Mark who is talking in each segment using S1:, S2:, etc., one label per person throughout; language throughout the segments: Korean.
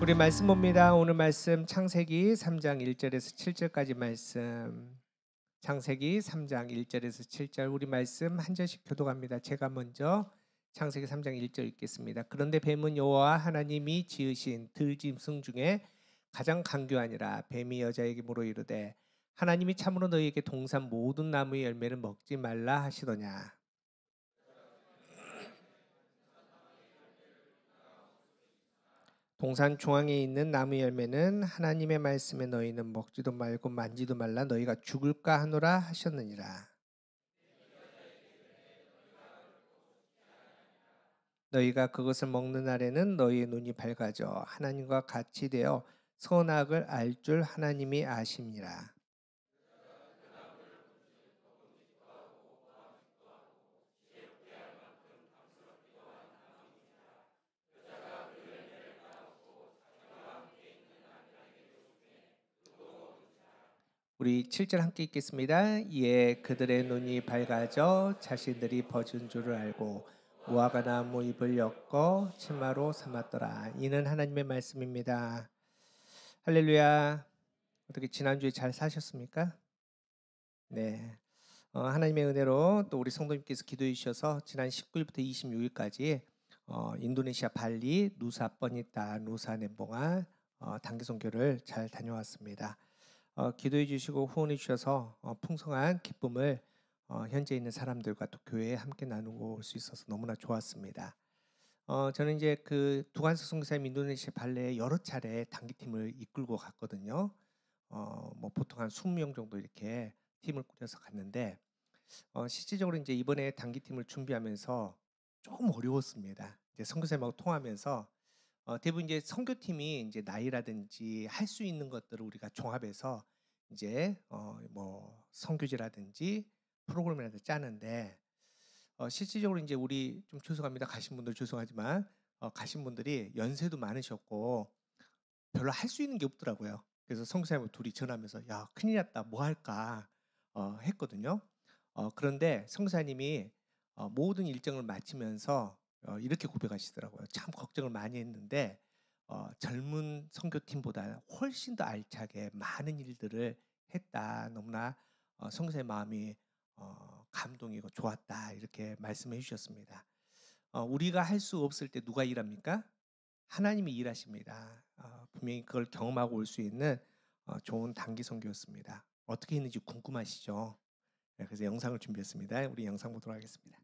S1: 우리 말씀 봅니다. 오늘 말씀 창세기 3장 1절에서 7절까지 말씀. 창세기 3장 1절에서 7절 우리 말씀 한 절씩 교독합니다. 제가 먼저 창세기 3장 1절 읽겠습니다. 그런데 뱀은 여호와 하나님이 지으신 들짐승 중에 가장 간교하니라. 뱀이 여자에게 물어 이르되 하나님이 참으로 너희에게 동산 모든 나무의 열매를 먹지 말라 하시더냐. 동산 중앙에 있는 나무 열매는 하나님의 말씀에 너희는 먹지도 말고 만지도 말라 너희가 죽을까 하노라 하셨느니라. 너희가 그것을 먹는 날에는 너희의 눈이 밝아져 하나님과 같이 되어 선악을 알 줄 하나님이 아심니라. 우리 7절 함께 읽겠습니다. 이에 그들의 눈이 밝아져 자신들이 벗은 줄을 알고 무화과 나무 잎을 엮어 치마로 삼았더라. 이는 하나님의 말씀입니다. 할렐루야. 어떻게 지난주에 잘 사셨습니까? 네. 하나님의 은혜로 또 우리 성도님께서 기도해 주셔서 지난 19일부터 26일까지 인도네시아 발리 누사 뻔히타 누사 넴봉아 단기 선교를 잘 다녀왔습니다. 기도해 주시고 후원해 주셔서 풍성한 기쁨을 현재 있는 사람들과 또 교회에 함께 나누고 올 수 있어서 너무나 좋았습니다. 저는 이제 그 두관석 선교사님 인도네시아 발레에 여러 차례 단기팀을 이끌고 갔거든요. 뭐 보통 한 20명 정도 이렇게 팀을 꾸려서 갔는데 실질적으로 이제 이번에 단기팀을 준비하면서 조금 어려웠습니다. 이제 선교사님하고 통하면서 대부분 이제 선교팀이 이제 나이라든지 할 수 있는 것들을 우리가 종합해서 이제 뭐 선교지라든지 프로그램이라든지 짜는데 실질적으로 이제 우리 좀 죄송합니다. 가신 분들 죄송하지만 가신 분들이 연세도 많으셨고 별로 할 수 있는 게 없더라고요. 그래서 선교사님 둘이 전화하면서 야 큰일 났다 뭐 할까 했거든요. 그런데 선교사님이 모든 일정을 마치면서 이렇게 고백하시더라고요. 참 걱정을 많이 했는데 젊은 선교팀보다 훨씬 더 알차게 많은 일들을 했다. 너무나 선교사의 마음이 감동이고 좋았다. 이렇게 말씀해 주셨습니다. 우리가 할 수 없을 때 누가 일합니까? 하나님이 일하십니다. 분명히 그걸 경험하고 올 수 있는 좋은 단기 선교였습니다. 어떻게 했는지 궁금하시죠? 네, 그래서 영상을 준비했습니다. 우리 영상 보도록 하겠습니다.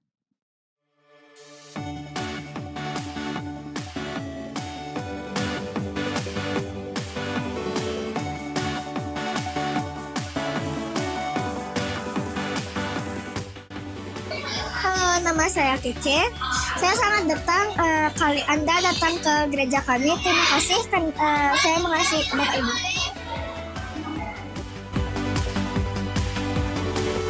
S2: Halo, nama saya Kece. Saya sangat kali Anda datang ke gereja kami. Terima kasih saya mengasihi Bapak Ibu.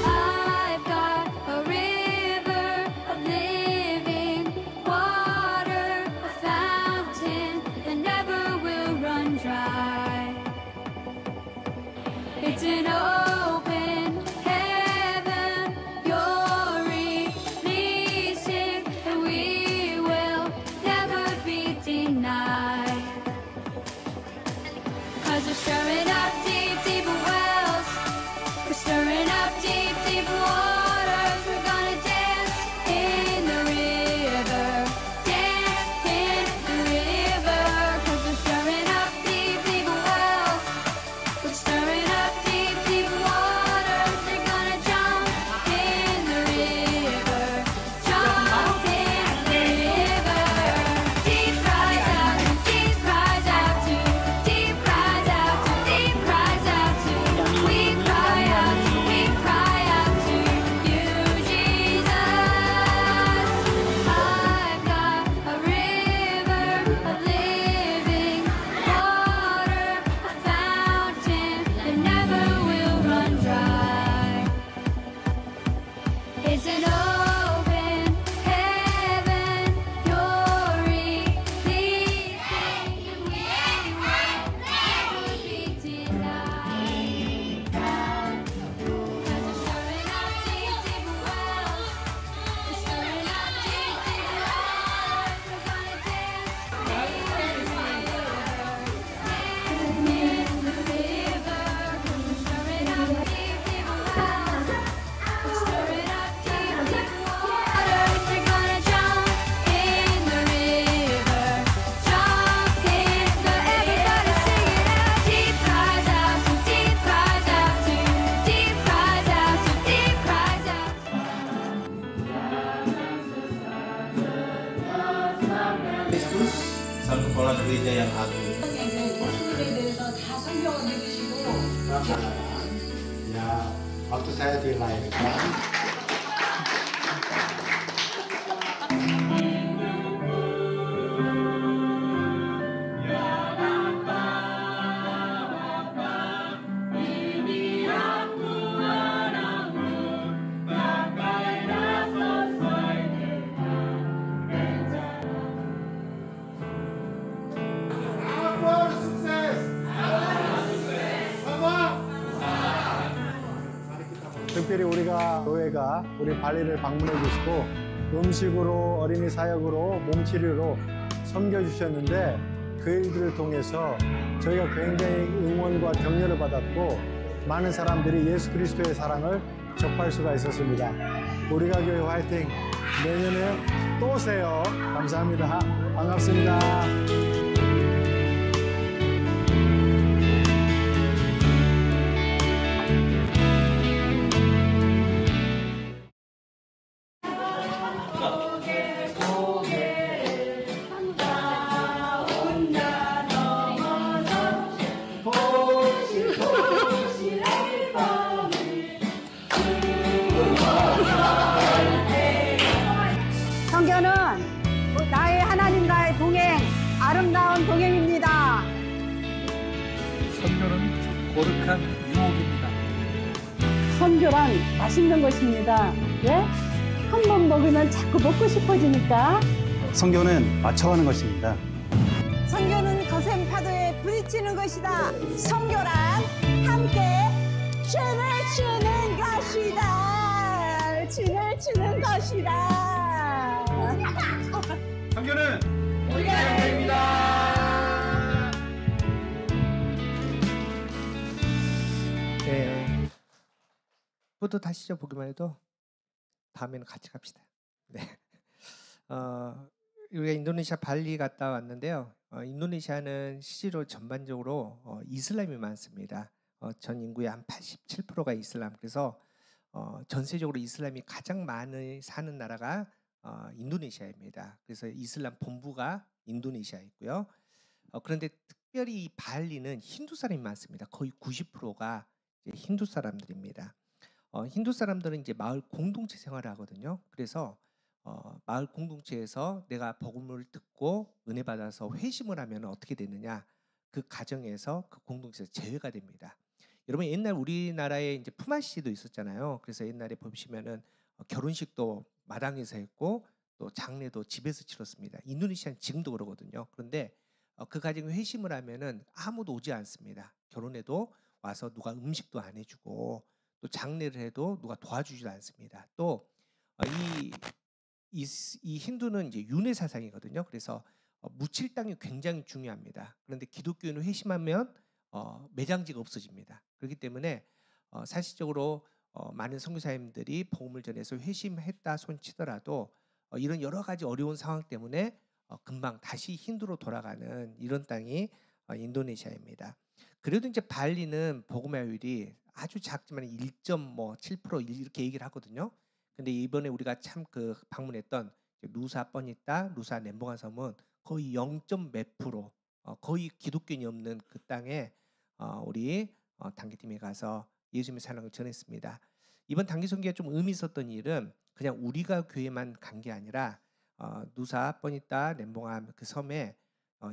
S3: I've got a river of living water, a fountain that never will run dry. It's an open heaven, you're releasing, and we will never be denied. 'Cause there's
S4: Kristus, satu kepala gereja yang agung.
S5: 모습들에 대해서 다 설명을 해주시고
S6: ya waktu saya dilahirkan 특별히 우리가 교회가 우리 발리를 방문해 주시고 음식으로 어린이 사역으로 몸치료로 섬겨주셨는데 그 일들을 통해서 저희가 굉장히 응원과 격려를 받았고 많은 사람들이 예수 그리스도의 사랑을 접할 수가 있었습니다. 우리가 교회 화이팅! 내년에 또 오세요. 감사합니다. 반갑습니다.
S7: 성교는 나의 하나님과의 동행, 아름다운 동행입니다.
S8: 선교는 거룩한 유혹입니다.
S7: 선교란 맛있는 것입니다. 왜? 한 번 먹으면 자꾸 먹고 싶어지니까.
S9: 선교는 맞춰가는 것입니다.
S7: 선교는 거센 파도에 부딪히는 것이다. 선교란 함께 춤을 추는 것이다. 춤을 추는 것이다.
S4: 선교는 우리가 영광입니다.
S1: 네. 뿌듯하시죠? 보기만 해도 다음에는 같이 갑시다. 네. 우리가 인도네시아 발리 갔다 왔는데요. 인도네시아는 실제로 전반적으로 이슬람이 많습니다. 전 인구의 한 87%가 이슬람. 그래서 전세적으로 이슬람이 가장 많이 사는 나라가 인도네시아입니다. 그래서 이슬람 본부가 인도네시아에 있고요. 그런데 특별히 이 발리는 힌두 사람이 많습니다. 거의 90%가 힌두 사람들입니다. 힌두 사람들은 이제 마을 공동체 생활을 하거든요. 그래서 마을 공동체에서 내가 복음을 듣고 은혜 받아서 회심을 하면 어떻게 되느냐? 그 가정에서 그 공동체에서 제외가 됩니다. 여러분 옛날 우리나라에 이제 품앗이도 있었잖아요. 그래서 옛날에 보시면은 결혼식도 마당에서 했고 또 장례도 집에서 치렀습니다. 인도네시아는 지금도 그러거든요. 그런데 그 가정에 회심을 하면은 아무도 오지 않습니다. 결혼해도 와서 누가 음식도 안 해주고 또 장례를 해도 누가 도와주지도 않습니다. 또 이 힌두는 이제 윤회 사상이거든요. 그래서 묻힐 땅이 굉장히 중요합니다. 그런데 기독교인은 회심하면 매장지가 없어집니다. 그렇기 때문에 사실적으로 많은 선교사님들이 복음을 전해서 회심했다 손치더라도 이런 여러 가지 어려운 상황 때문에 금방 다시 힌두로 돌아가는 이런 땅이 인도네시아입니다. 그래도 이제 발리는 복음화율이 아주 작지만 1.7% 이렇게 얘기를 하거든요. 근데 이번에 우리가 참 그 방문했던 누사 뻔있다, 누사 렘봉한 섬은 거의 0.몇 프로, 거의 기독교인이 없는 그 땅에 우리 단기팀이 가서 예수님의 사랑을 전했습니다. 이번 단기 선교가 좀 의미 있었던 일은 그냥 우리가 교회만 간 게 아니라 누사 뻔있다, 렘봉한 그 섬에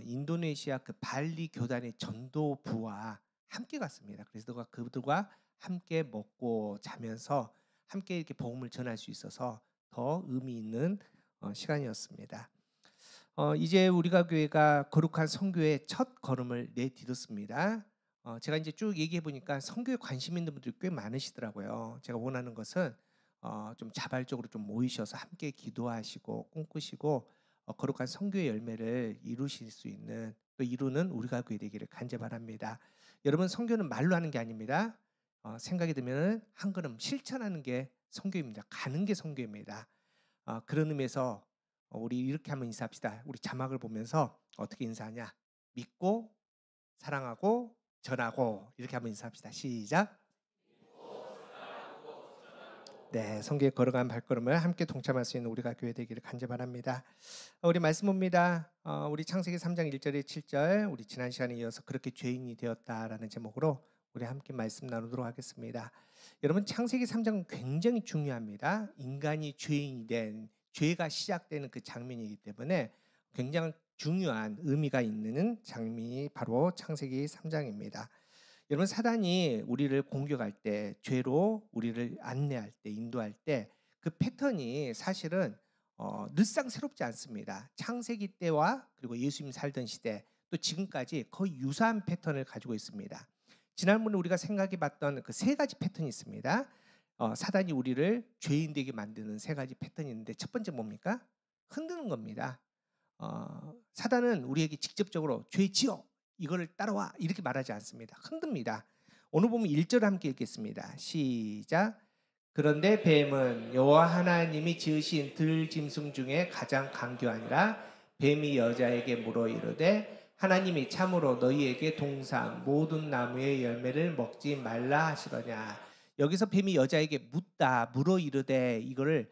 S1: 인도네시아 그 발리 교단의 전도부와 함께 갔습니다. 그래서 그들과 함께 먹고 자면서 함께 이렇게 복음을 전할 수 있어서 더 의미 있는 시간이었습니다. 이제 우리가 교회가 거룩한 선교의 첫 걸음을 내딛었습니다. 제가 이제 쭉 얘기해 보니까 선교에 관심 있는 분들이 꽤 많으시더라고요. 제가 원하는 것은 좀 자발적으로 좀 모이셔서 함께 기도하시고 꿈꾸시고 거룩한 선교의 열매를 이루실 수 있는 또 이루는 우리가 교회 되기를 간절히 바랍니다. 여러분 선교는 말로 하는 게 아닙니다. 생각이 들면 한 걸음 실천하는 게 선교입니다. 가는 게 선교입니다. 그런 의미에서 우리 이렇게 한번 인사합시다. 우리 자막을 보면서 어떻게 인사하냐? 믿고 사랑하고 전하고 이렇게 한번 인사합시다. 시작. 네, 성경에 걸어간 발걸음을 함께 동참할 수 있는 우리가 교회 되기를 간절히 바랍니다. 우리 말씀 봅니다. 우리 창세기 3장 1절에 7절, 우리 지난 시간에 이어서 그렇게 죄인이 되었다라는 제목으로 우리 함께 말씀 나누도록 하겠습니다. 여러분, 창세기 3장은 굉장히 중요합니다. 인간이 죄인이 된, 죄가 시작되는 그 장면이기 때문에 굉장히 중요한 의미가 있는 장면이 바로 창세기 3장입니다. 여러분, 사단이 우리를 공격할 때, 죄로 우리를 안내할 때, 인도할 때 그 패턴이 사실은 늘상 새롭지 않습니다. 창세기 때와 그리고 예수님 살던 시대 또 지금까지 거의 유사한 패턴을 가지고 있습니다. 지난번에 우리가 생각해봤던 그 세 가지 패턴이 있습니다. 사단이 우리를 죄인 되게 만드는 세 가지 패턴이 있는데, 첫 번째 뭡니까? 흔드는 겁니다. 사단은 우리에게 직접적으로 죄 지어, 이거를 따라와, 이렇게 말하지 않습니다. 흔듭니다. 오늘 보면 1절 함께 읽겠습니다. 시작. 그런데 뱀은 여호와 하나님이 지으신 들짐승 중에 가장 강교하니라. 뱀이 여자에게 물어 이르되 하나님이 참으로 너희에게 동산 모든 나무의 열매를 먹지 말라 하시더냐. 여기서 뱀이 여자에게 물어 이르되, 이거를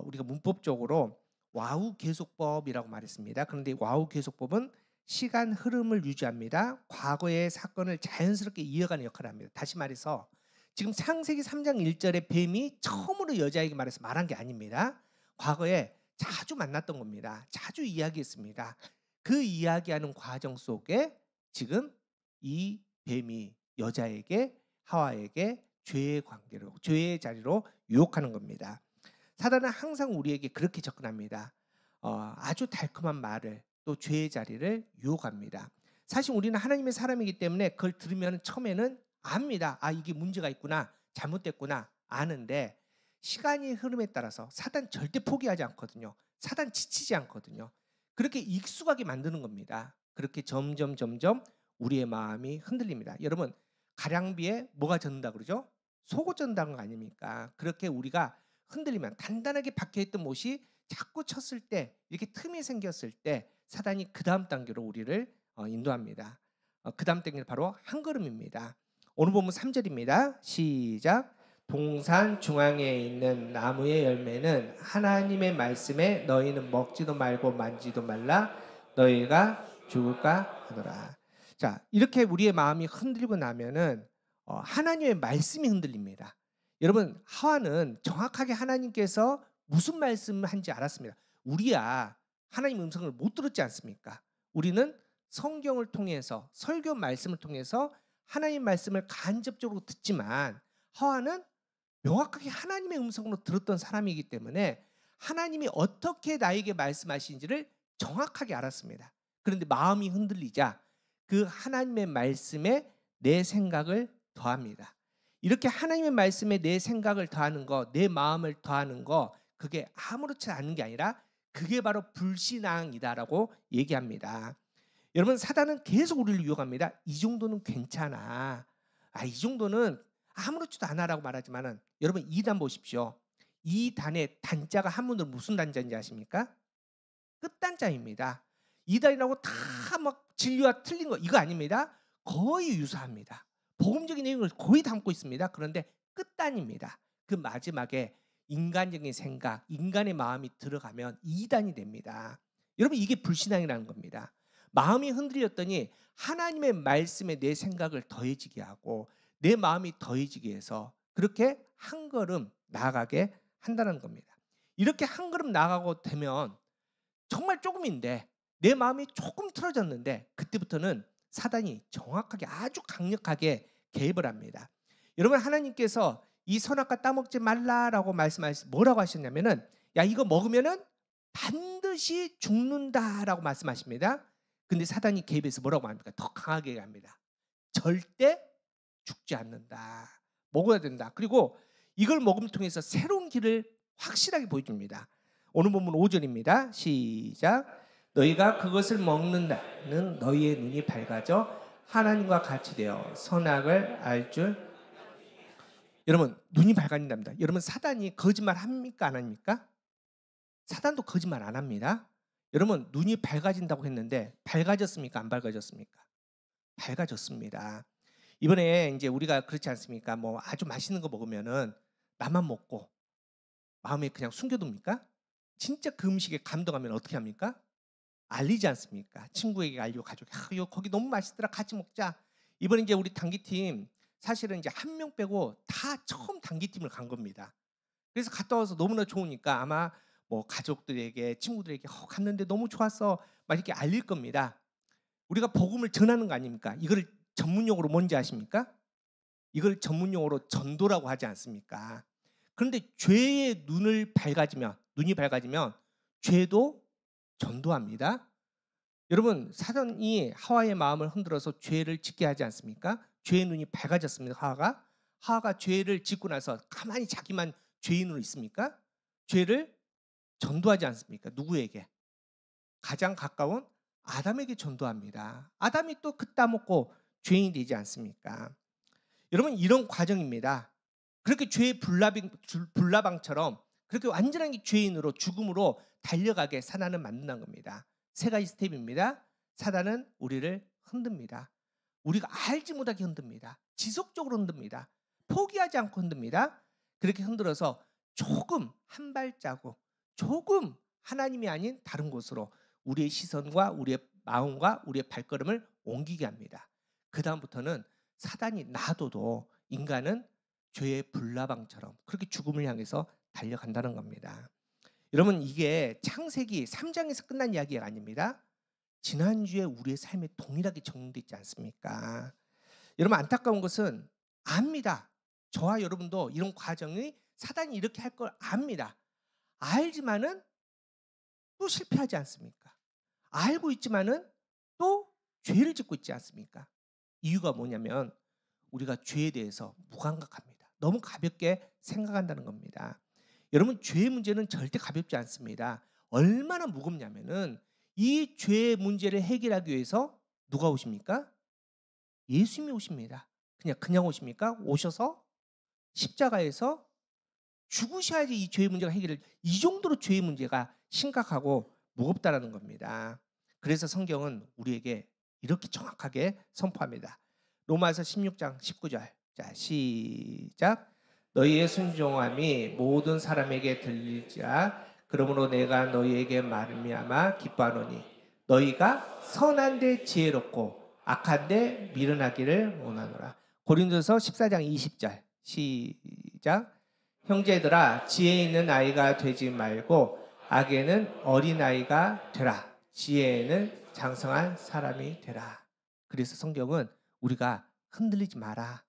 S1: 우리가 문법적으로 와우 계속법이라고 말했습니다. 그런데 와우 계속법은 시간 흐름을 유지합니다. 과거의 사건을 자연스럽게 이어가는 역할을 합니다. 다시 말해서 지금 창세기 3장 1절에 뱀이 처음으로 여자에게 말한 게 아닙니다. 과거에 자주 만났던 겁니다. 자주 이야기했습니다. 그 이야기하는 과정 속에 지금 이 뱀이 여자에게, 하와에게 죄의 관계로, 죄의 자리로 유혹하는 겁니다. 사단은 항상 우리에게 그렇게 접근합니다. 아주 달콤한 말을, 또 죄의 자리를 유혹합니다. 사실 우리는 하나님의 사람이기 때문에 그걸 들으면 처음에는 압니다. 이게 문제가 있구나, 잘못됐구나 아는데, 시간이 흐름에 따라서 사단 절대 포기하지 않거든요. 사단 지치지 않거든요. 그렇게 익숙하게 만드는 겁니다. 그렇게 점점 우리의 마음이 흔들립니다. 여러분, 가량비에 뭐가 젖는다 그러죠? 속옷 젖는다는 거 아닙니까? 그렇게 우리가 흔들리면, 단단하게 박혀있던 못이 자꾸 쳤을 때, 이렇게 틈이 생겼을 때 사단이 그 다음 단계로 우리를 인도합니다. 그 다음 단계는 바로 한 걸음입니다. 오늘 본문 3절입니다. 시작. 동산 중앙에 있는 나무의 열매는 하나님의 말씀에 너희는 먹지도 말고 만지도 말라, 너희가 죽을까 하노라. 자, 이렇게 우리의 마음이 흔들리고 나면은 하나님의 말씀이 흔들립니다. 여러분, 하와는 정확하게 하나님께서 무슨 말씀을 한지 알았습니다. 우리야 하나님 음성을 못 들었지 않습니까? 우리는 성경을 통해서, 설교 말씀을 통해서 하나님 말씀을 간접적으로 듣지만, 하와는 명확하게 하나님의 음성으로 들었던 사람이기 때문에 하나님이 어떻게 나에게 말씀하시는지를 정확하게 알았습니다. 그런데 마음이 흔들리자 그 하나님의 말씀에 내 생각을 더합니다. 이렇게 하나님의 말씀에 내 생각을 더하는 거, 내 마음을 더하는 거, 그게 아무렇지 않은 게 아니라 그게 바로 불신앙이다라고 얘기합니다. 여러분, 사단은 계속 우리를 유혹합니다. 이 정도는 괜찮아, 이 정도는 아무렇지도 않아라고 말하지만은, 여러분, 2단 보십시오. 이 단의 단자가 한문으로 무슨 단자인지 아십니까? 끝단자입니다. 2단이라고 다 막 진리와 틀린 거 이거 아닙니다. 거의 유사합니다. 복음적인 내용을 거의 담고 있습니다. 그런데 끝단입니다. 그 마지막에 인간적인 생각, 인간의 마음이 들어가면 2단이 됩니다. 여러분, 이게 불신앙이라는 겁니다. 마음이 흔들렸더니 하나님의 말씀에 내 생각을 더해지게 하고 내 마음이 더해지게 해서 그렇게 한 걸음 나아가게 한다는 겁니다. 이렇게 한 걸음 나아가고 되면 정말 조금인데, 내 마음이 조금 틀어졌는데, 그때부터는 사단이 정확하게, 아주 강력하게 개입을 합니다. 여러분, 하나님께서 이 선악과 따먹지 말라라고 뭐라고 하셨냐면은, 야, 이거 먹으면은 반드시 죽는다라고 말씀하십니다. 근데 사단이 개입해서 뭐라고 합니까? 더 강하게 합니다. 절대 죽지 않는다. 먹어야 된다. 그리고 이걸 먹음을 통해서 새로운 길을 확실하게 보여줍니다. 오늘 본문 5절입니다. 시작. 너희가 그것을 먹는다는 너희의 눈이 밝아져 하나님과 같이 되어 선악을 알 줄. 여러분, 눈이 밝아진답니다. 여러분, 사단이 거짓말 합니까, 안 합니까? 사단도 거짓말 안 합니다. 여러분, 눈이 밝아진다고 했는데 밝아졌습니까, 안 밝아졌습니까? 밝아졌습니다. 이번에 이제 우리가 그렇지 않습니까? 뭐 아주 맛있는 거 먹으면은 나만 먹고 마음에 그냥 숨겨둡니까? 진짜 그 음식에 감동하면 어떻게 합니까? 알리지 않습니까? 친구에게 알리고 가족이 이거 거기 너무 맛있더라 같이 먹자. 이번에 이제 우리 단기팀 사실은 이제 한 명 빼고 다 처음 단기팀을 간 겁니다. 그래서 갔다 와서 너무나 좋으니까 아마 뭐 가족들에게 친구들에게 갔는데 너무 좋았어 막 이렇게 알릴 겁니다. 우리가 복음을 전하는 거 아닙니까? 이걸 전문용어로 뭔지 아십니까? 이걸 전문용어로 전도라고 하지 않습니까? 그런데 죄의 눈이 밝아지면 죄도 전도합니다. 여러분 사단이 하와의 마음을 흔들어서 죄를 짓게 하지 않습니까? 죄의 눈이 밝아졌습니다. 하와가 죄를 짓고 나서 가만히 자기만 죄인으로 있습니까? 죄를 전도하지 않습니까? 누구에게? 가장 가까운 아담에게 전도합니다. 아담이 또 그 따먹고 죄인이 되지 않습니까? 여러분 이런 과정입니다. 그렇게 죄의 불나방처럼 그렇게 완전한 죄인으로 죽음으로 달려가게 사단은 만든다는 겁니다. 세 가지 스텝입니다. 사단은 우리를 흔듭니다. 우리가 알지 못하게 흔듭니다. 지속적으로 흔듭니다. 포기하지 않고 흔듭니다. 그렇게 흔들어서 조금 한 발자국, 조금 하나님이 아닌 다른 곳으로 우리의 시선과 우리의 마음과 우리의 발걸음을 옮기게 합니다. 그 다음부터는 사단이 놔둬도 인간은 죄의 불나방처럼 그렇게 죽음을 향해서 달려간다는 겁니다. 여러분 이게 창세기 3장에서 끝난 이야기가 아닙니다. 지난주에 우리의 삶에 동일하게 적용되어 있지 않습니까? 여러분 안타까운 것은 압니다. 저와 여러분도 이런 과정이 사단이 이렇게 할 걸 압니다. 알지만은 또 실패하지 않습니까? 알고 있지만은 또 죄를 짓고 있지 않습니까? 이유가 뭐냐면 우리가 죄에 대해서 무감각합니다. 너무 가볍게 생각한다는 겁니다. 여러분 죄의 문제는 절대 가볍지 않습니다. 얼마나 무겁냐면은 이 죄의 문제를 해결하기 위해서 누가 오십니까? 예수님이 오십니다. 그냥 오십니까? 오셔서 십자가에서 죽으셔야지 이 죄의 문제가 이 정도로 죄의 문제가 심각하고 무겁다라는 겁니다. 그래서 성경은 우리에게 이렇게 정확하게 선포합니다. 로마서 16장 19절. 자, 시작. 너희의 순종함이 모든 사람에게 들릴지라. 그러므로 내가 너희에게 말미암아 기뻐하노니 너희가 선한데 지혜롭고 악한데 미련하기를 원하노라. 고린도서 14장 20절. 시작. 형제들아 지혜 있는 아이가 되지 말고 악에는 어린아이가 되라. 지혜에는 장성한 사람이 되라. 그래서 성경은 우리가 흔들리지 마라.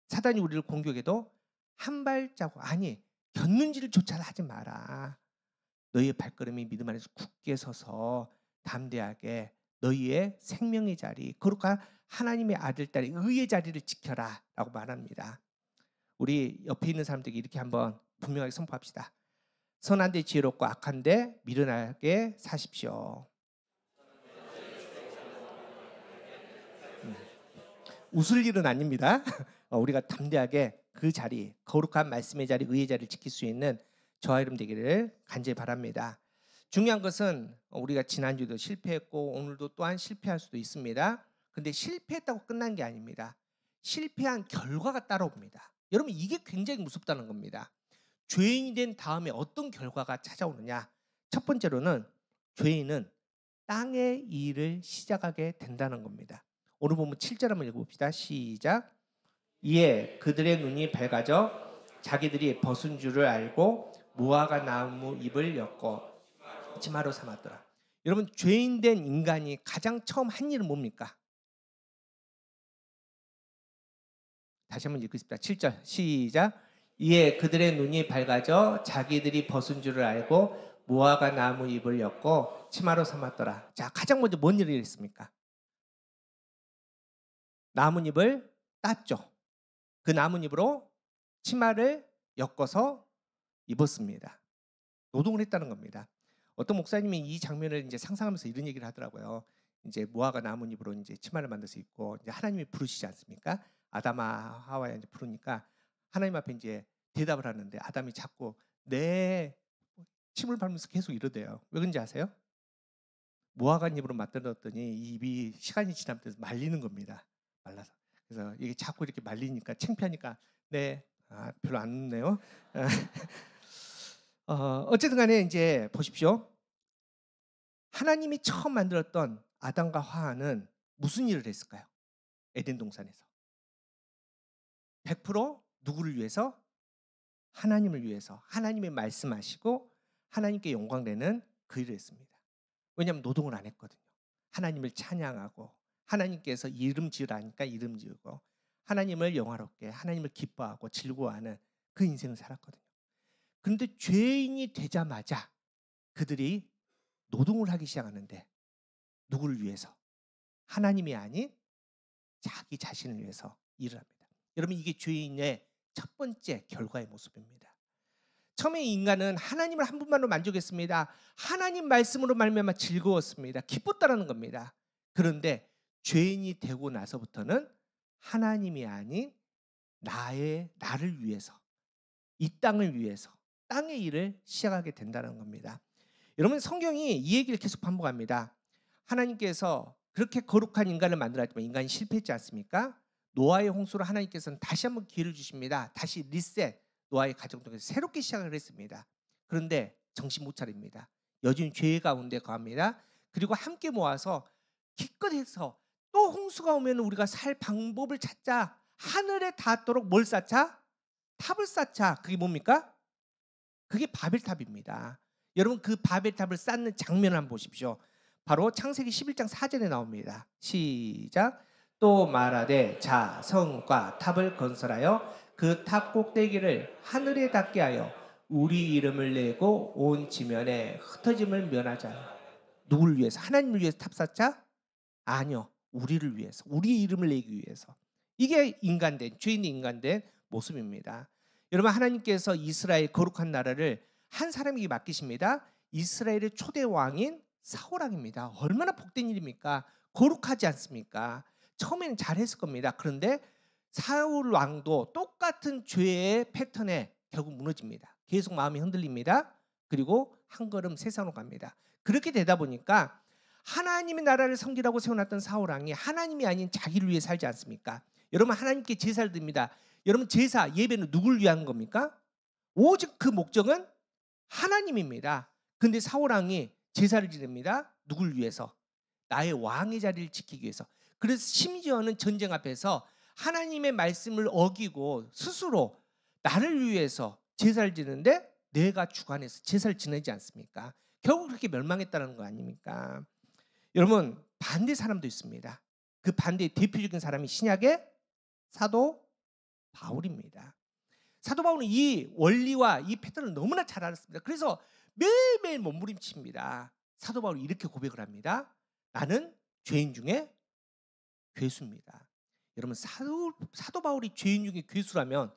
S1: 사단이 우리를 공격해도 한 발자국 곁눈질을 조차 하지 마라. 너희의 발걸음이 믿음 안에서 굳게 서서 담대하게 너희의 생명의 자리, 거룩한 하나님의 아들, 딸의 의의 자리를 지켜라 라고 말합니다. 우리 옆에 있는 사람들에게 이렇게 한번 분명하게 선포합시다. 선한데 지혜롭고 악한데 미련하게 사십시오. 웃을 일은 아닙니다. 우리가 담대하게 그 자리, 거룩한 말씀의 자리, 의의 자리를 지킬 수 있는 저와 여러분 되기를 간절히 바랍니다. 중요한 것은 우리가 지난주도 실패했고 오늘도 또한 실패할 수도 있습니다. 근데 실패했다고 끝난 게 아닙니다. 실패한 결과가 따라옵니다. 여러분 이게 굉장히 무섭다는 겁니다. 죄인이 된 다음에 어떤 결과가 찾아오느냐. 첫 번째로는 죄인은 땅의 일을 시작하게 된다는 겁니다. 오늘 보면 7절 한번 읽어봅시다. 시작. 이에 그들의 눈이 밝아져 자기들이 벗은 줄을 알고 무화과 나무 잎을 엮고 치마로 삼았더라. 여러분 죄인 된 인간이 가장 처음 한 일은 뭡니까? 다시 한번 읽겠습니다. 7절 시작. 이에 그들의 눈이 밝아져 자기들이 벗은 줄을 알고 무화과 나무 잎을 엮고 치마로 삼았더라. 자, 가장 먼저 뭔 일을 했습니까? 나뭇잎을 땄죠. 그 나뭇잎으로 치마를 엮어서 입었습니다. 노동을 했다는 겁니다. 어떤 목사님이 이 장면을 이제 상상하면서 이런 얘기를 하더라고요. 이제 무화과 나뭇잎으로 이제 치마를 만들어서 입고 이제 하나님이 부르시지 않습니까? 아담아 하와야 이제 부르니까 하나님 앞에 이제 대답을 하는데 아담이 자꾸 내 침을 밟으면서 계속 이러대요. 왜 그런지 아세요? 무화과 잎으로 만들었더니 입이 시간이 지나면서 말리는 겁니다. 말라서. 그래서 이게 자꾸 이렇게 말리니까 창피하니까 네, 별로 안 웃네요. 어쨌든 간에 이제 보십시오. 하나님이 처음 만들었던 아담과 하와는 무슨 일을 했을까요? 에덴 동산에서 100% 누구를 위해서? 하나님을 위해서 하나님의 말씀하시고 하나님께 영광되는 그 일을 했습니다. 왜냐하면 노동을 안 했거든요. 하나님을 찬양하고 하나님께서 이름 지으라니까 이름 지으고 하나님을 영화롭게 하나님을 기뻐하고 즐거워하는 그 인생을 살았거든요. 그런데 죄인이 되자마자 그들이 노동을 하기 시작하는데 누구를 위해서? 하나님이 아닌 자기 자신을 위해서 일을 합니다. 여러분 이게 죄인의 첫 번째 결과의 모습입니다. 처음에 인간은 하나님을 한 분만로 만족했습니다. 하나님 말씀으로 말미암아 즐거웠습니다. 기뻤다라는 겁니다. 그런데 죄인이 되고 나서부터는 하나님이 아닌 나를 위해서 이 땅을 위해서 땅의 일을 시작하게 된다는 겁니다. 여러분 성경이 이 얘기를 계속 반복합니다. 하나님께서 그렇게 거룩한 인간을 만들었지만 인간이 실패했지 않습니까? 노아의 홍수로 하나님께서는 다시 한번 기회를 주십니다. 다시 리셋, 노아의 가정 통해서 새롭게 시작을 했습니다. 그런데 정신 못 차립니다. 여전히 죄 가운데 거합니다. 그리고 함께 모아서 기껏해서 또 홍수가 오면 우리가 살 방법을 찾자. 하늘에 닿도록 뭘 쌓자? 탑을 쌓자. 그게 뭡니까? 그게 바벨탑입니다. 여러분 그 바벨탑을 쌓는 장면을 한번 보십시오. 바로 창세기 11장 4절에 나옵니다. 시작. 또 말하되 자 성과 탑을 건설하여 그 탑 꼭대기를 하늘에 닿게 하여 우리 이름을 내고 온 지면에 흩어짐을 면하자. 누구를 위해서? 하나님을 위해서 탑 쌓자? 아니요. 우리를 위해서. 우리 이름을 내기 위해서. 이게 인간된 죄인의 인간된 모습입니다. 여러분 하나님께서 이스라엘 거룩한 나라를 한 사람에게 맡기십니다. 이스라엘의 초대 왕인 사울 왕입니다. 얼마나 복된 일입니까? 거룩하지 않습니까? 처음에는 잘했을 겁니다. 그런데 사울 왕도 똑같은 죄의 패턴에 결국 무너집니다. 계속 마음이 흔들립니다. 그리고 한 걸음 세상으로 갑니다. 그렇게 되다 보니까 하나님의 나라를 섬기라고 세워놨던 사울 왕이 하나님이 아닌 자기를 위해 살지 않습니까? 여러분 하나님께 제사를 드립니다. 여러분 제사 예배는 누구를 위한 겁니까? 오직 그 목적은 하나님입니다. 근데 사울 왕이 제사를 지냅니다. 누굴 위해서? 나의 왕의 자리를 지키기 위해서. 그래서 심지어는 전쟁 앞에서 하나님의 말씀을 어기고 스스로 나를 위해서 제사를 지는데 내가 주관해서 제사를 지내지 않습니까? 결국 그렇게 멸망했다는 거 아닙니까? 여러분 반대 사람도 있습니다. 그 반대의 대표적인 사람이 신약의 사도 바울입니다. 사도 바울은 이 원리와 이 패턴을 너무나 잘 알았습니다. 그래서 매일매일 몸부림칩니다. 사도 바울이 이렇게 고백을 합니다. 나는 죄인 중에 괴수입니다. 여러분 사도 바울이 죄인 중에 괴수라면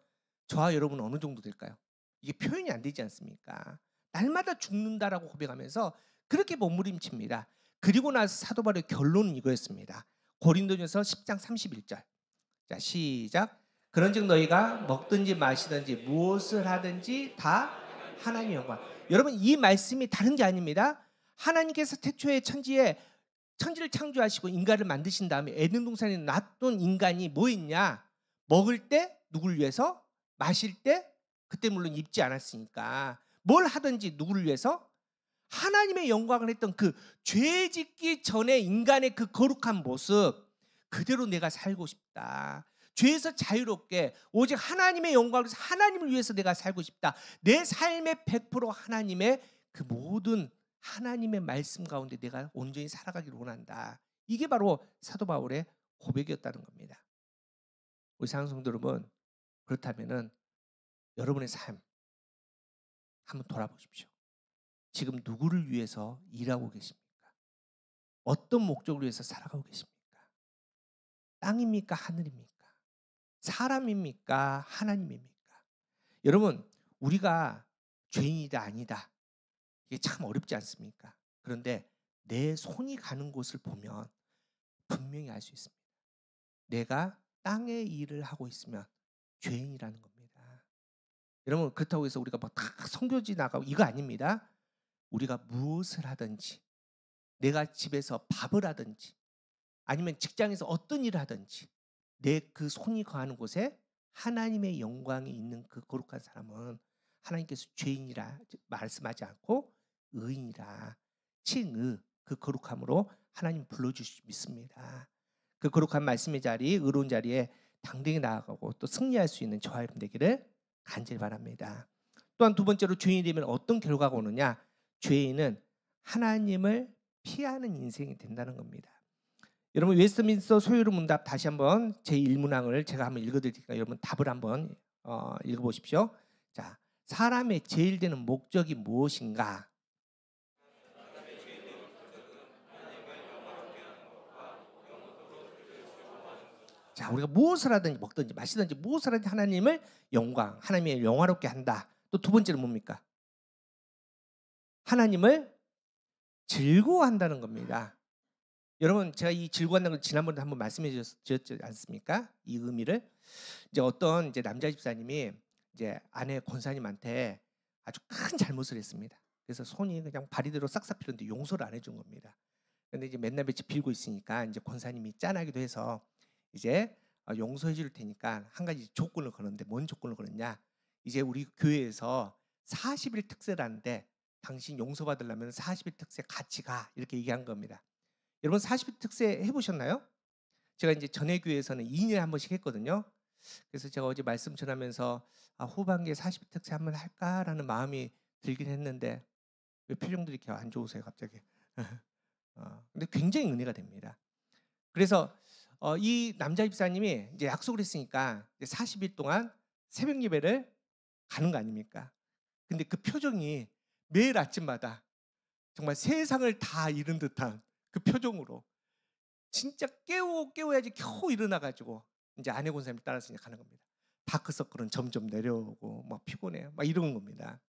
S1: 저와 여러분은 어느 정도 될까요? 이게 표현이 안 되지 않습니까? 날마다 죽는다라고 고백하면서 그렇게 몸부림칩니다. 그리고 나서 사도 바울의 결론은 이거였습니다. 고린도전서 10장 31절. 자 시작. 그런즉 너희가 먹든지 마시든지 무엇을 하든지 다 하나님의 영광. 여러분 이 말씀이 다른 게 아닙니다. 하나님께서 태초에 천지를 창조하시고 인간을 만드신 다음에 에덴 동산에 놨던 인간이 뭐 있냐? 먹을 때 누구를 위해서? 마실 때? 그때 물론 입지 않았으니까 뭘 하든지 누구를 위해서? 하나님의 영광을 했던 그 죄 짓기 전에 인간의 그 거룩한 모습 그대로 내가 살고 싶다. 죄에서 자유롭게 오직 하나님의 영광을 위해서 하나님을 위해서 내가 살고 싶다. 내 삶의 100% 하나님의 그 모든 하나님의 말씀 가운데 내가 온전히 살아가기를 원한다. 이게 바로 사도 바울의 고백이었다는 겁니다. 우리 사랑하는 성도 여러분, 그렇다면은 여러분의 삶 한번 돌아보십시오. 지금 누구를 위해서 일하고 계십니까? 어떤 목적을 위해서 살아가고 계십니까? 땅입니까? 하늘입니까? 사람입니까? 하나님입니까? 여러분 우리가 죄인이다 아니다 이게 참 어렵지 않습니까? 그런데 내 손이 가는 곳을 보면 분명히 알 수 있습니다. 내가 땅의 일을 하고 있으면 죄인이라는 겁니다. 여러분 그렇다고 해서 우리가 막 다 선교지 나가고 이거 아닙니다. 우리가 무엇을 하든지 내가 집에서 밥을 하든지 아니면 직장에서 어떤 일을 하든지 내 그 손이 거하는 곳에 하나님의 영광이 있는 그 거룩한 사람은 하나님께서 죄인이라 말씀하지 않고 의인이라 칭의 그 거룩함으로 하나님 불러주시 믿습니다. 그 거룩한 말씀의 자리, 의로운 자리에 당당히 나아가고 또 승리할 수 있는 저와 여러분 되기를 간절히 바랍니다. 또한 두 번째로 죄인이 되면 어떤 결과가 오느냐? 죄인은 하나님을 피하는 인생이 된다는 겁니다. 여러분 웨스트민스터 소유로 문답 다시 한번 제1문항을 제가 한번 읽어드릴 테니까 여러분 답을 한번 읽어보십시오. 자, 사람의 제일 되는 목적이 무엇인가? 자, 우리가 무엇을 하든지 먹든지 마시든지 무엇을 하든지 하나님을 영광, 하나님의 영화롭게 한다. 또 두 번째는 뭡니까? 하나님을 즐거워한다는 겁니다. 여러분 제가 이 즐거워한다는 걸 지난번에 한번 말씀해 주셨지 않습니까? 이 의미를 이제 어떤 이제 남자 집사님이 이제 아내 권사님한테 아주 큰 잘못을 했습니다. 그래서 손이 그냥 발이대로 싹싹 피는데 용서를 안 해준 겁니다. 근데 이제 맨날 며칠 빌고 있으니까 이제 권사님이 짠하기도 해서 이제 용서해 줄 테니까 한 가지 조건을 거는데 뭔 조건을 걸었냐? 이제 우리 교회에서 40일 특세라는데 당신 용서받으려면 40일 특세 같이 가 이렇게 얘기한 겁니다. 여러분 40일 특세 해보셨나요? 제가 이제 전에 교회에서는 2년에 한 번씩 했거든요. 그래서 제가 어제 말씀 전하면서 후반기에 40일 특세 한번 할까라는 마음이 들긴 했는데 왜 표정들이 이렇게 안 좋으세요 갑자기? 근데 굉장히 은혜가 됩니다. 그래서 이 남자 집사님이 이제 약속을 했으니까 이제 40일 동안 새벽 예배를 가는 거 아닙니까? 근데 그 표정이 매일 아침마다 정말 세상을 다 잃은 듯한 그 표정으로 진짜 깨워야지 겨우 일어나가지고 이제 아내 권사님 따라서 이제 가는 겁니다. 다크서클은 점점 내려오고 막 피곤해요. 막 이런 겁니다.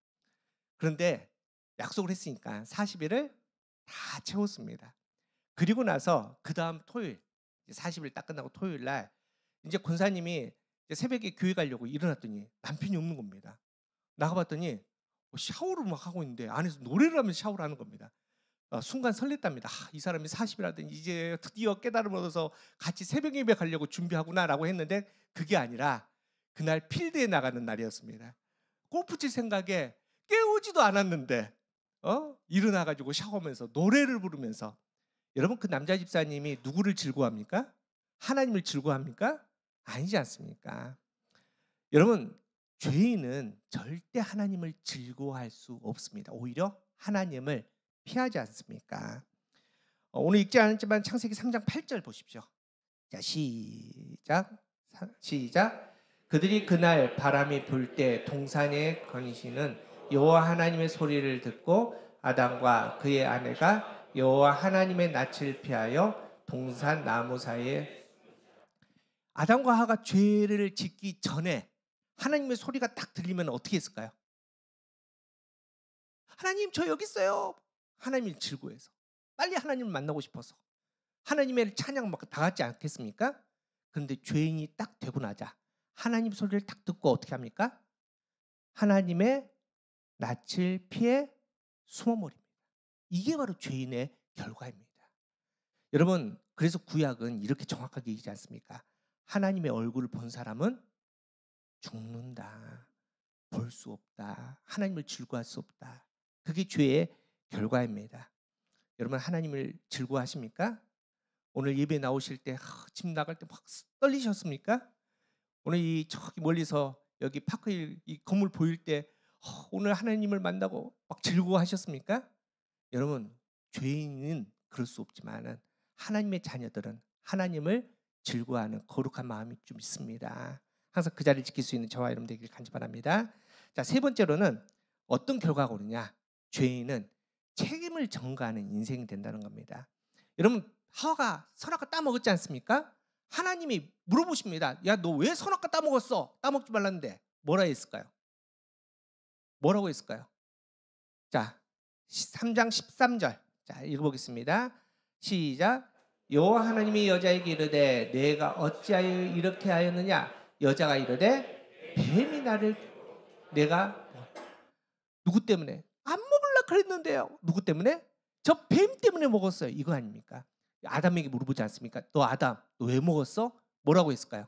S1: 그런데 약속을 했으니까 40일을 다 채웠습니다. 그리고 나서 그 다음 토요일 40일 딱 끝나고 토요일 날 이제 권사님이 이제 새벽에 교회 가려고 일어났더니 남편이 없는 겁니다. 나가봤더니 샤워를 막 하고 있는데 안에서 노래를 하면서 샤워를 하는 겁니다. 순간 설렜답니다. 이 사람이 40일 하더니 이제 드디어 깨달음을 얻어서 같이 새벽 예배 가려고 준비하구나라고 했는데 그게 아니라 그날 필드에 나가는 날이었습니다. 골프 칠 생각에 깨우지도 않았는데 일어나가지고 샤워하면서 노래를 부르면서 여러분 그 남자 집사님이 누구를 즐거워합니까? 하나님을 즐거워합니까? 아니지 않습니까? 여러분 죄인은 절대 하나님을 즐거워할 수 없습니다. 오히려 하나님을 피하지 않습니까? 오늘 읽지 않았지만 창세기 3장 8절 보십시오. 자, 시작. 그들이 그날 바람이 불 때 동산에 거니시는 여호와 하나님의 소리를 듣고 아담과 그의 아내가 여호와 하나님의 낯을 피하여 동산 나무 사이에 아담과 하와가 죄를 짓기 전에 하나님의 소리가 딱 들리면 어떻게 했을까요? 하나님 저 여기 있어요. 하나님을 즐거워해서 빨리 하나님을 만나고 싶어서 하나님의 찬양 막 다 같지 않겠습니까? 그런데 죄인이 딱 되고 나자 하나님 소리를 딱 듣고 어떻게 합니까? 하나님의 낯을 피해 숨어버립니다. 이게 바로 죄인의 결과입니다. 여러분 그래서 구약은 이렇게 정확하게 얘기하지 않습니까? 하나님의 얼굴을 본 사람은 죽는다. 볼 수 없다. 하나님을 즐거워할 수 없다. 그게 죄의 결과입니다. 여러분 하나님을 즐거워하십니까? 오늘 예배 나오실 때 집 나갈 때 막 떨리셨습니까? 오늘 이 저기 멀리서 여기 파크 이 건물 보일 때 오늘 하나님을 만나고 막 즐거워하셨습니까? 여러분 죄인은 그럴 수 없지만은 하나님의 자녀들은 하나님을 즐거워하는 거룩한 마음이 좀 있습니다. 항상 그 자리를 지킬 수 있는 저와 여러분 되길 간절히 바랍니다. 자, 세 번째로는 어떤 결과가 오느냐? 죄인은 책임을 전가하는 인생이 된다는 겁니다. 여러분 하와가 선악과 따먹었지 않습니까? 하나님이 물어보십니다. 야, 너 왜 선악과 따먹었어? 따먹지 말랐는데 뭐라 했을까요? 뭐라고 했을까요? 자, 3장 13절 자 읽어보겠습니다. 시작. 여호와 하나님이 여자에게 이르되 내가 어찌하여 이렇게 하였느냐? 여자가 이르되 뱀이 나를 내가 누구 때문에? 안 먹으려 그랬는데요. 누구 때문에? 저 뱀 때문에 먹었어요. 이거 아닙니까? 아담에게 물어보지 않습니까? 너 아담 너 왜 먹었어? 뭐라고 했을까요?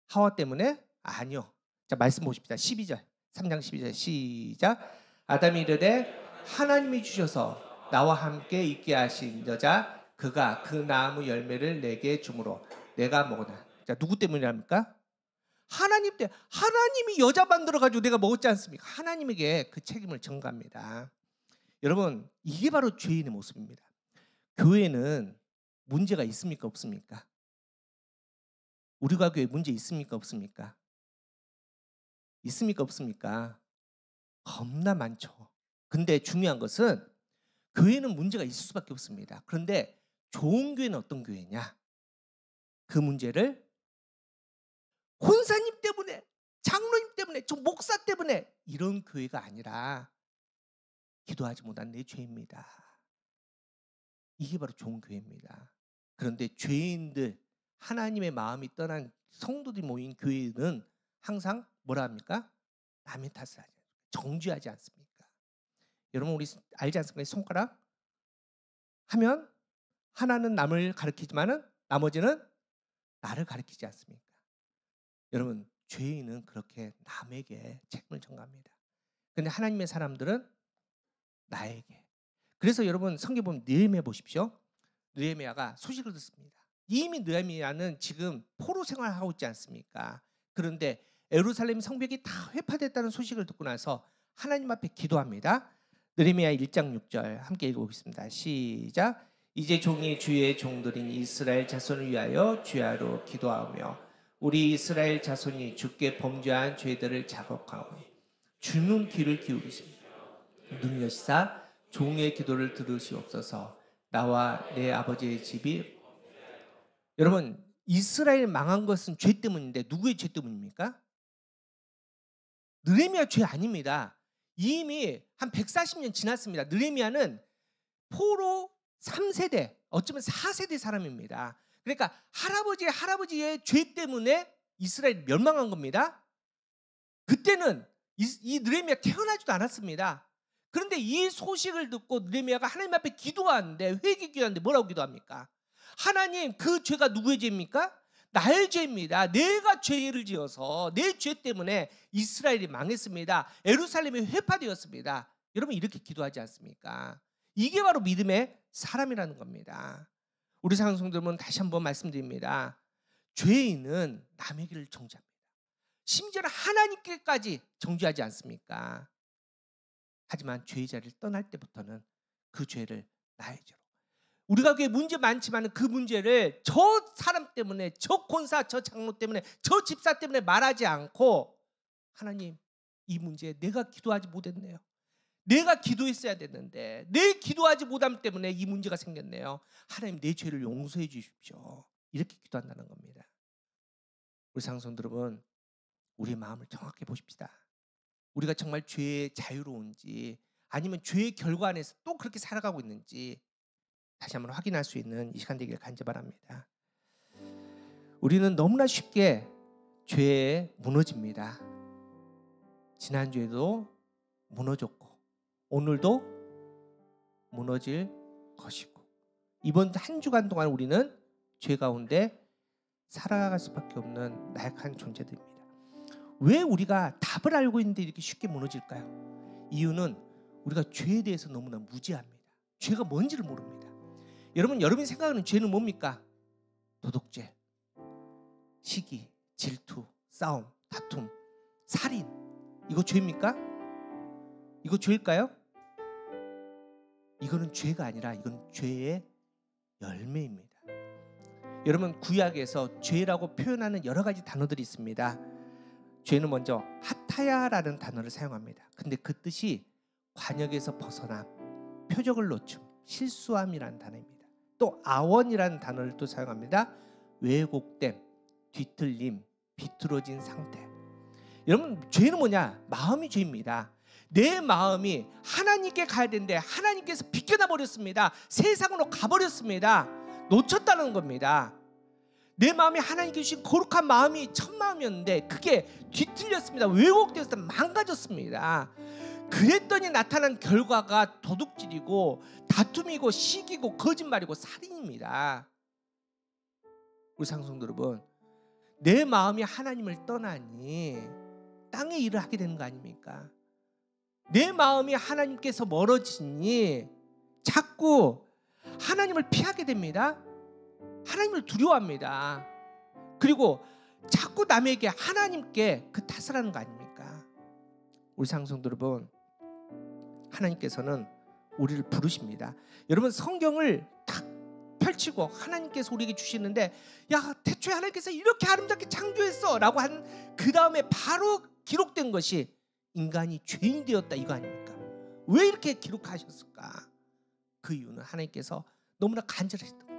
S1: 하와 때문에? 아니요. 자 말씀 보십시다. 12절 3장 12절 시작. 아담이 이르되 하나님이 주셔서 나와 함께 있게 하신 여자 그가 그 나무 열매를 내게 주므로 내가 먹으나. 자, 누구 때문이랍니까? 하나님 때. 하나님이 여자 만들어가지고 내가 먹었지 않습니까? 하나님에게 그 책임을 전가합니다. 여러분, 이게 바로 죄인의 모습입니다. 교회는 문제가 있습니까? 없습니까? 우리가 교회 문제 있습니까? 없습니까? 있습니까? 없습니까? 겁나 많죠. 근데 중요한 것은 교회는 문제가 있을 수밖에 없습니다. 그런데 좋은 교회는 어떤 교회냐? 그 문제를 권사님 때문에, 장로님 때문에, 저 목사 때문에 이런 교회가 아니라 기도하지 못한 내 죄입니다. 이게 바로 좋은 교회입니다. 그런데 죄인들, 하나님의 마음이 떠난 성도들이 모인 교회는 항상 뭐라 합니까? 남의 탓을 하지, 정죄하지 않습니까? 여러분, 우리 알지 않습니까? 손가락 하면 하나는 남을 가리키지만은 나머지는 나를 가리키지 않습니까? 여러분, 죄인은 그렇게 남에게 책임을 전가합니다. 그런데 하나님의 사람들은 나에게. 그래서 여러분, 성경 보면 느헤미야 보십시오. 느헤미야가 소식을 듣습니다. 이미 느헤미야는 지금 포로 생활을 하고 있지 않습니까? 그런데 예루살렘 성벽이 다 회파됐다는 소식을 듣고 나서 하나님 앞에 기도합니다. 느헤미야 1장 6절 함께 읽어보겠습니다. 시작. 이제 종이 주의 종들인 이스라엘 자손을 위하여 주야로 기도하며 우리 이스라엘 자손이 주께 범죄한 죄들을 자복하오니 주는 귀를 기울이십니다. 눈 여시사 종의 기도를 들으시옵소서. 나와 내 아버지의 집이. 여러분, 이스라엘 망한 것은 죄 때문인데 누구의 죄 때문입니까? 느헤미야 죄 아닙니다. 이미 한 140년 지났습니다. 느헤미야는 포로 3세대, 어쩌면 4세대 사람입니다. 그러니까 할아버지의 죄 때문에 이스라엘이 멸망한 겁니다. 그때는 이 느헤미야 태어나지도 않았습니다. 그런데 이 소식을 듣고 느헤미야가 하나님 앞에 기도하는데, 회개 기도하는데 뭐라고 기도합니까? 하나님, 그 죄가 누구의 죄입니까? 나의 죄입니다. 내가 죄를 지어서 내 죄 때문에 이스라엘이 망했습니다. 예루살렘이 회파되었습니다. 여러분, 이렇게 기도하지 않습니까? 이게 바로 믿음의 사람이라는 겁니다. 우리 사랑성도들은 다시 한번 말씀드립니다. 죄인은 남에게를 정죄합니다. 심지어는 하나님께까지 정죄하지 않습니까? 하지만 죄의 자리를 떠날 때부터는 그 죄를 나의 죄로. 우리가 그게 문제 많지만 그 문제를 저 사람 때문에, 저 권사, 저 장로 때문에, 저 집사 때문에 말하지 않고, 하나님, 이 문제 내가 기도하지 못했네요. 내가 기도했어야 됐는데 내 기도하지 못함 때문에 이 문제가 생겼네요. 하나님, 내 죄를 용서해 주십시오. 이렇게 기도한다는 겁니다. 우리 상성들 여러분, 우리의 마음을 정확히 보십시다. 우리가 정말 죄에 자유로운지, 아니면 죄의 결과 안에서 또 그렇게 살아가고 있는지 다시 한번 확인할 수 있는 이 시간 되기를 간절히 바랍니다. 우리는 너무나 쉽게 죄에 무너집니다. 지난주에도 무너졌고 오늘도 무너질 것이고, 이번 한 주간 동안 우리는 죄 가운데 살아갈 수밖에 없는 나약한 존재들입니다. 왜 우리가 답을 알고 있는데 이렇게 쉽게 무너질까요? 이유는 우리가 죄에 대해서 너무나 무지합니다. 죄가 뭔지를 모릅니다. 여러분이 생각하는 죄는 뭡니까? 도둑죄, 시기, 질투, 싸움, 다툼, 살인. 이거 죄입니까? 이거 죄일까요? 이거는 죄가 아니라 이건 죄의 열매입니다. 여러분, 구약에서 죄라고 표현하는 여러 가지 단어들이 있습니다. 죄는 먼저 하타야라는 단어를 사용합니다. 근데 그 뜻이 관역에서 벗어남, 표적을 놓춤, 실수함이라는 단어입니다. 또 아원이라는 단어를 또 사용합니다. 왜곡됨, 뒤틀림, 비틀어진 상태. 여러분, 죄는 뭐냐? 마음이 죄입니다. 내 마음이 하나님께 가야 되는데 하나님께서 비껴나 버렸습니다. 세상으로 가버렸습니다. 놓쳤다는 겁니다. 내 마음이 하나님께 주신 거룩한 마음이 첫 마음이었는데 그게 뒤틀렸습니다. 왜곡되어서 망가졌습니다. 그랬더니 나타난 결과가 도둑질이고 다툼이고 시기고 거짓말이고 살인입니다. 우리 상성들 여러분, 내 마음이 하나님을 떠나니 땅의 일을 하게 되는 거 아닙니까? 내 마음이 하나님께서 멀어지니 자꾸 하나님을 피하게 됩니다. 하나님을 두려워합니다. 그리고 자꾸 남에게 하나님께 그 탓을 하는 거 아닙니까? 우리 상성도 여러분, 하나님께서는 우리를 부르십니다. 여러분 성경을 딱 펼치고 하나님께서 우리에게 주시는데, 야 태초에 하나님께서 이렇게 아름답게 창조했어 라고 한 그 다음에 바로 기록된 것이 인간이 죄인이 되었다, 이거 아닙니까? 왜 이렇게 기록하셨을까? 그 이유는 하나님께서 너무나 간절하셨던 겁니다.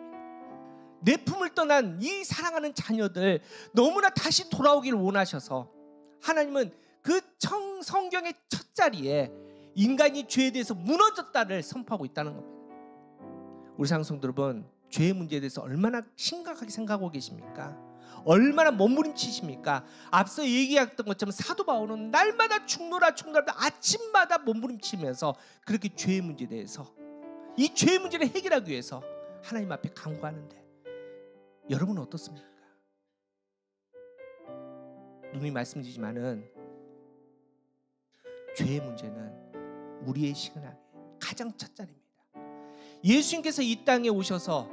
S1: 내 품을 떠난 이 사랑하는 자녀들 너무나 다시 돌아오기를 원하셔서 하나님은 그 성경의 첫 자리에 인간이 죄에 대해서 무너졌다를 선포하고 있다는 겁니다. 우리 상성도 여러분, 죄의 문제에 대해서 얼마나 심각하게 생각하고 계십니까? 얼마나 몸부림치십니까? 앞서 얘기했던 것처럼 사도 바울은 날마다 죽노라 아침마다 몸부림치면서 그렇게 죄의 문제에 대해서, 이 죄의 문제를 해결하기 위해서 하나님 앞에 간구하는데, 여러분은 어떻습니까? 누누이 말씀드리지만은 죄의 문제는 우리의 시간에 가장 첫 자리입니다. 예수님께서 이 땅에 오셔서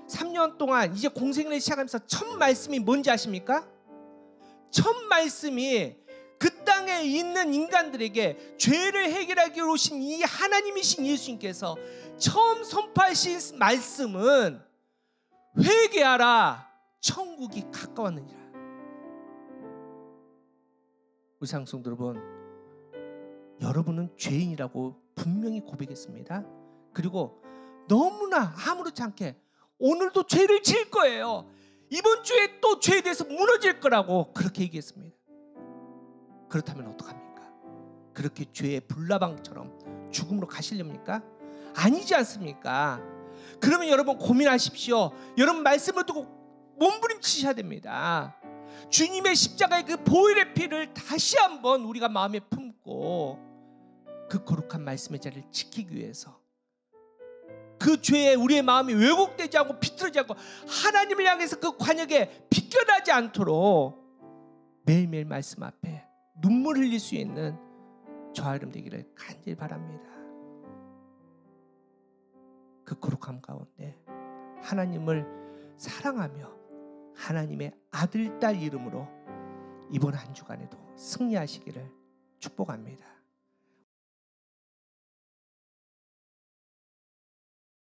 S1: 3년 동안 이제 공생을 시작하면서 첫 말씀이 뭔지 아십니까? 첫 말씀이 그 땅에 있는 인간들에게 죄를 해결하기 위해 오신 이 하나님이신 예수님께서 처음 선포하신 말씀은 회개하라, 천국이 가까웠느니라. 우리 상승 여러분, 여러분은 죄인이라고 분명히 고백했습니다. 그리고 너무나 아무렇지 않게 오늘도 죄를 지을 거예요, 이번 주에 또 죄에 대해서 무너질 거라고 그렇게 얘기했습니다. 그렇다면 어떡합니까? 그렇게 죄의 불나방처럼 죽음으로 가시렵니까? 아니지 않습니까? 그러면 여러분 고민하십시오. 여러분 말씀을 듣고 몸부림치셔야 됩니다. 주님의 십자가의 그 보혈의 피를 다시 한번 우리가 마음에 품고 그 거룩한 말씀의 자리를 지키기 위해서, 그 죄에 우리의 마음이 왜곡되지 않고 비틀어지지 않고 하나님을 향해서 그 관역에 비껴나지 않도록 매일매일 말씀 앞에 눈물 흘릴 수 있는 저와 여러분 되기를 간절히 바랍니다. 그 거룩함 가운데 하나님을 사랑하며 하나님의 아들, 딸 이름으로 이번 한 주간에도 승리하시기를 축복합니다.